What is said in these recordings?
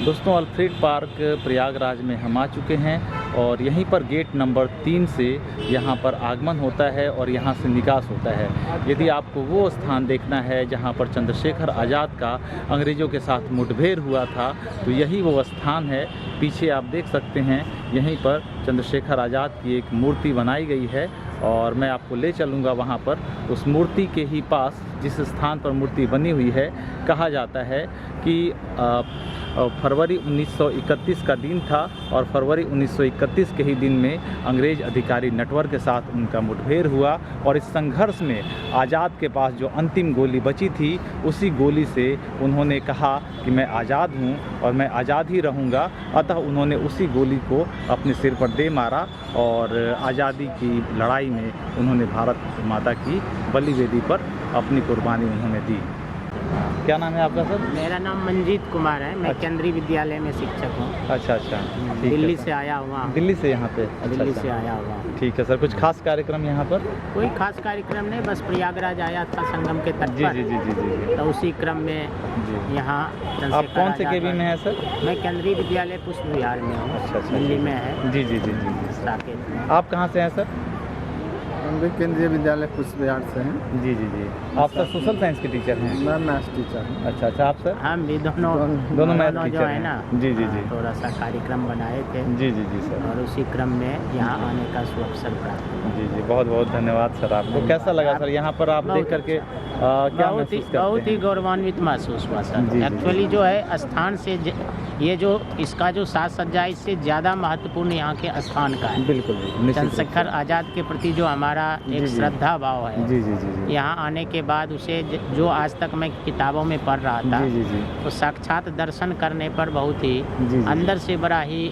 दोस्तों Alfred park Prayagraj में हम आ चुके हैं और यहीं पर गेट नंबर 3 से यहाँ पर आगमन होता है और यहाँ से निकास होता है। यदि आपको वो स्थान देखना है जहाँ पर चंद्रशेखर आज़ाद का अंग्रेज़ों के साथ मुठभेड़ हुआ था, तो यही वो स्थान है। पीछे आप देख सकते हैं, यहीं पर चंद्रशेखर आज़ाद की एक मूर्ति बनाई गई है और मैं आपको ले चलूँगा वहाँ पर। उस मूर्ति के ही पास जिस स्थान पर मूर्ति बनी हुई है, कहा जाता है कि फरवरी 1931 का दिन था और फरवरी 1931 के ही दिन में अंग्रेज़ अधिकारी नटवर के साथ उनका मुठभेड़ हुआ और इस संघर्ष में आज़ाद के पास जो अंतिम गोली बची थी, उसी गोली से उन्होंने कहा कि मैं आज़ाद हूँ और मैं आज़ाद ही रहूँगा। अतः उन्होंने उसी गोली को अपने सिर पर दे मारा और आज़ादी की लड़ाई में उन्होंने भारत माता की बलि वेदी पर अपनी कुर्बानी उन्होंने दी। क्या नाम है आपका सर? मेरा नाम मंजीत कुमार है। मैं अच्छा। केंद्रीय विद्यालय में शिक्षक हूँ। अच्छा अच्छा, ठीक है दिल्ली सर। से आया हुआ हूँ। दिल्ली से यहाँ पे? अच्छा दिल्ली अच्छा, से आया हुआ हूँ। ठीक है सर। कुछ खास कार्यक्रम यहाँ पर? कोई खास कार्यक्रम नहीं, बस प्रयागराग आया था संगम के तट जी पर। जी जी जी जी जी तो उसी क्रम में जी। यहाँ आप चंद्रशेखर कौन से आज़ाद केवी में हैं सर? मैं केंद्रीय विद्यालय पुष्प विहार में हूँ। अच्छा अच्छा, दिल्ली जी। में है जी जी जी जी जी सर। साकेत में। आप कहाँ से हैं सर? हम भी केंद्रीय विद्यालय पुष्प विहार से हैं। जी जी जी। आप सर सोशल साइंस के टीचर हैं? मैं मैथ्स टीचर हूँ। अच्छा अच्छा, आप सर? हम भी दोनों दोनों मैथ जो टीचर है ना, हैं। जी जी जी। थोड़ा सा कार्यक्रम बनाए थे जी जी जी सर। और उसी क्रम में यहाँ आने का अवसर प्राप्त हुआ। जी जी, बहुत बहुत धन्यवाद सर आपको। कैसा लगा सर यहाँ पर आप देख करके? क्या महसूस करते बहुत ही हैं? गौरवान्वित महसूस हुआ जी, सर। जी, एक्चुअली जो है स्थान से ये जो इसका जो साज सज्जा है, इससे ज़्यादा महत्वपूर्ण यहाँ के स्थान का है। बिल्कुल निश्चित रूप से। चंद्रशेखर आज़ाद के प्रति जो हमारा जी, एक जी। श्रद्धा भाव है, जी जी जी जी। यहाँ आने के बाद उसे जो आज तक मैं किताबों में पढ़ रहा था, जी जी जी तो साक्षात दर्शन करने पर बहुत ही जी जी। अंदर से बड़ा ही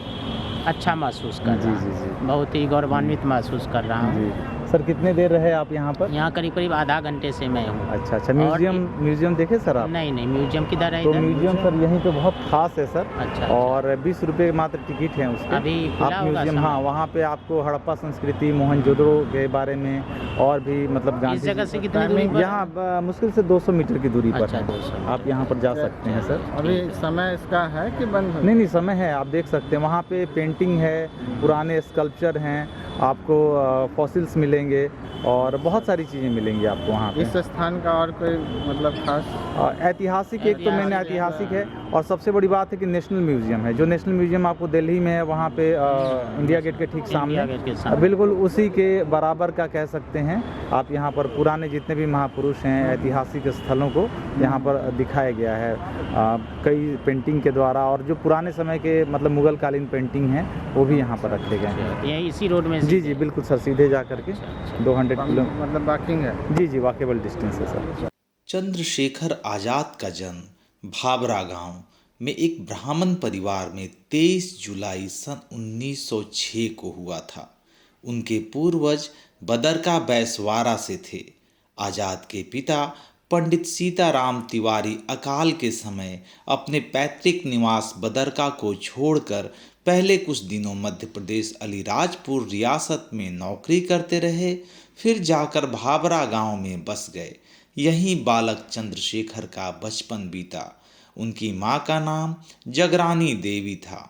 अच्छा महसूस कर जी रहा जी हूँ। जी बहुत ही गौरवान्वित महसूस कर रहा हूँ। जी। सर कितने देर रहे आप यहाँ पर? यहाँ करीब करीब आधा घंटे से मैं हूँ। अच्छा अच्छा, और म्यूजियम देखे सर आप? नहीं नहीं, म्यूजियम किधर है तो इधर? म्यूजियम सर यहीं पे बहुत खास है सर। अच्छा, और 20 रुपये मात्र टिकट है उसके। अभी खुला आप होगा म्यूजियम, समय? हाँ, वहाँ पे आपको हड़प्पा संस्कृति, मोहनजोदड़ो के बारे में और भी मतलब इस गांधी जगह जी- से कितनी दूरी पर? यहाँ मुश्किल से 200 मीटर की दूरी पर अच्छा, है। 200 आप यहाँ पर जा सकते हैं सर। अभी समय इसका है कि बंद हो? नहीं नहीं, समय है, आप देख सकते हैं। वहाँ पे पेंटिंग है, पुराने स्कल्पचर हैं, आपको फॉसिल्स मिलेंगे और बहुत सारी चीज़ें मिलेंगी आपको वहाँ पे। इस स्थान का और कोई मतलब खास? ऐतिहासिक, एक तो मेन ऐतिहासिक है और सबसे बड़ी बात है कि नेशनल म्यूजियम है। जो नेशनल म्यूजियम आपको दिल्ली में है, वहाँ पे इंडिया गेट के ठीक सामने, इंडिया गेट के सामने। बिल्कुल उसी के बराबर का कह सकते हैं। आप यहाँ पर पुराने जितने भी महापुरुष हैं, ऐतिहासिक स्थलों को यहाँ पर दिखाया गया है कई पेंटिंग के द्वारा, और जो पुराने समय के मतलब मुगल कालीन पेंटिंग हैं वो भी यहाँ पर रखे गए हैं। ये इसी रोड में जी जी बिल्कुल सर, सीधे जा करके 200 किलोमीटर, मतलब वॉकिंग है? जी जी, वॉकेबल डिस्टेंस है सर। चंद्रशेखर आज़ाद का जन्म भाबरा गांव में एक ब्राह्मण परिवार में 23 जुलाई सन 1906 को हुआ था। उनके पूर्वज बदरका बैसवारा से थे। आज़ाद के पिता पंडित सीताराम तिवारी अकाल के समय अपने पैतृक निवास बदरका को छोड़कर पहले कुछ दिनों मध्य प्रदेश अलीराजपुर रियासत में नौकरी करते रहे, फिर जाकर भाबरा गांव में बस गए। यहीं बालक चंद्रशेखर का बचपन बीता। उनकी मां का नाम जगरानी देवी था।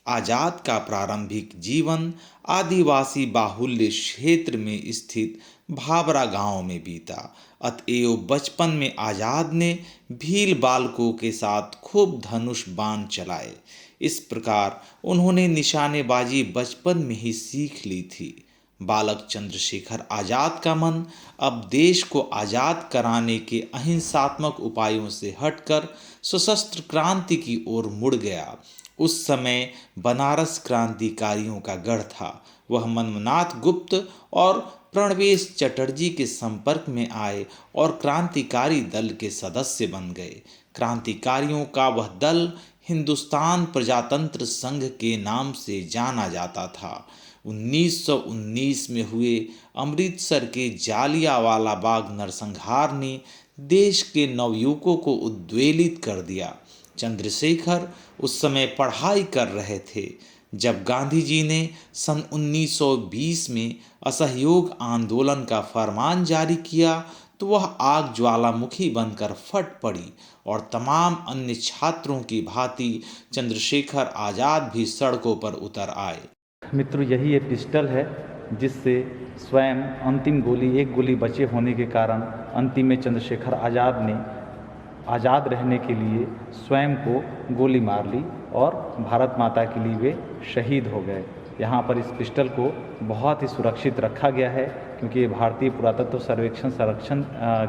आज़ाद का प्रारंभिक जीवन आदिवासी बाहुल्य क्षेत्र में स्थित भाबरा गांव में बीता। अतएव बचपन में आज़ाद ने भील बालकों के साथ खूब धनुष बाण चलाए। इस प्रकार उन्होंने निशानेबाजी बचपन में ही सीख ली थी। बालक चंद्रशेखर आज़ाद का मन अब देश को आज़ाद कराने के अहिंसात्मक उपायों से हटकर सशस्त्र क्रांति की ओर मुड़ गया। उस समय बनारस क्रांतिकारियों का गढ़ था। वह मनमनाथ गुप्त और प्रणवेश चटर्जी के संपर्क में आए और क्रांतिकारी दल के सदस्य बन गए। क्रांतिकारियों का वह दल हिंदुस्तान प्रजातंत्र संघ के नाम से जाना जाता था। 1919 में हुए अमृतसर के जालियांवाला बाग नरसंहार ने देश के नवयुवकों को उद्वेलित कर दिया। चंद्रशेखर उस समय पढ़ाई कर रहे थे जब गांधी जी ने सन 1920 में असहयोग आंदोलन का फरमान जारी किया, तो वह आग ज्वालामुखी बनकर फट पड़ी और तमाम अन्य छात्रों की भांति चंद्रशेखर आज़ाद भी सड़कों पर उतर आए। मित्रों, यही ये पिस्टल है जिससे स्वयं अंतिम गोली, एक गोली बचे होने के कारण अंतिम में चंद्रशेखर आज़ाद ने आज़ाद रहने के लिए स्वयं को गोली मार ली और भारत माता के लिए वे शहीद हो गए। यहाँ पर इस पिस्टल को बहुत ही सुरक्षित रखा गया है क्योंकि ये भारतीय पुरातत्व सर्वेक्षण संरक्षण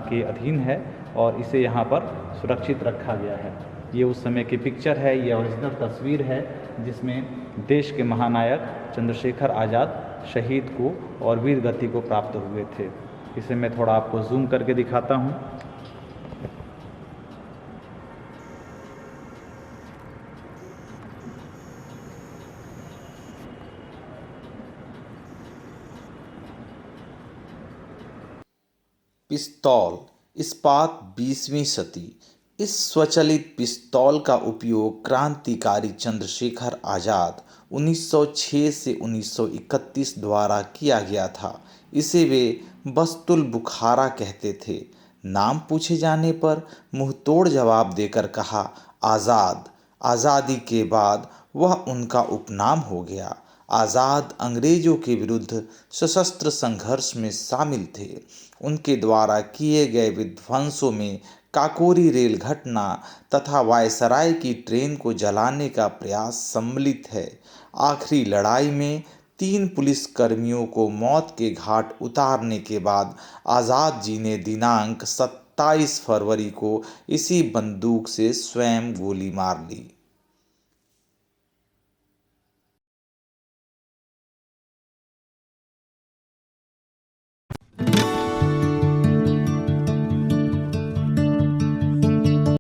के अधीन है और इसे यहाँ पर सुरक्षित रखा गया है। ये उस समय की पिक्चर है, ये ओरिजिनल तस्वीर है जिसमें देश के महानायक चंद्रशेखर आज़ाद शहीद को और वीर गति को प्राप्त हुए थे। इसे मैं थोड़ा आपको जूम करके दिखाता हूँ। पिस्तौल इस्पात 20वीं सदी। इस स्वचालित पिस्तौल का उपयोग क्रांतिकारी चंद्रशेखर आज़ाद 1906 से 1931 द्वारा किया गया था। इसे वे बस्तुल बुखारा कहते थे। नाम पूछे जाने पर मुंहतोड़ जवाब देकर कहा आज़ाद। आज़ादी के बाद वह उनका उपनाम हो गया। आज़ाद अंग्रेजों के विरुद्ध सशस्त्र संघर्ष में शामिल थे। उनके द्वारा किए गए विध्वंसों में काकोरी रेल घटना तथा वायसराय की ट्रेन को जलाने का प्रयास सम्मिलित है। आखिरी लड़ाई में 3 पुलिसकर्मियों को मौत के घाट उतारने के बाद आज़ाद जी ने दिनांक 27 फरवरी को इसी बंदूक से स्वयं गोली मार ली।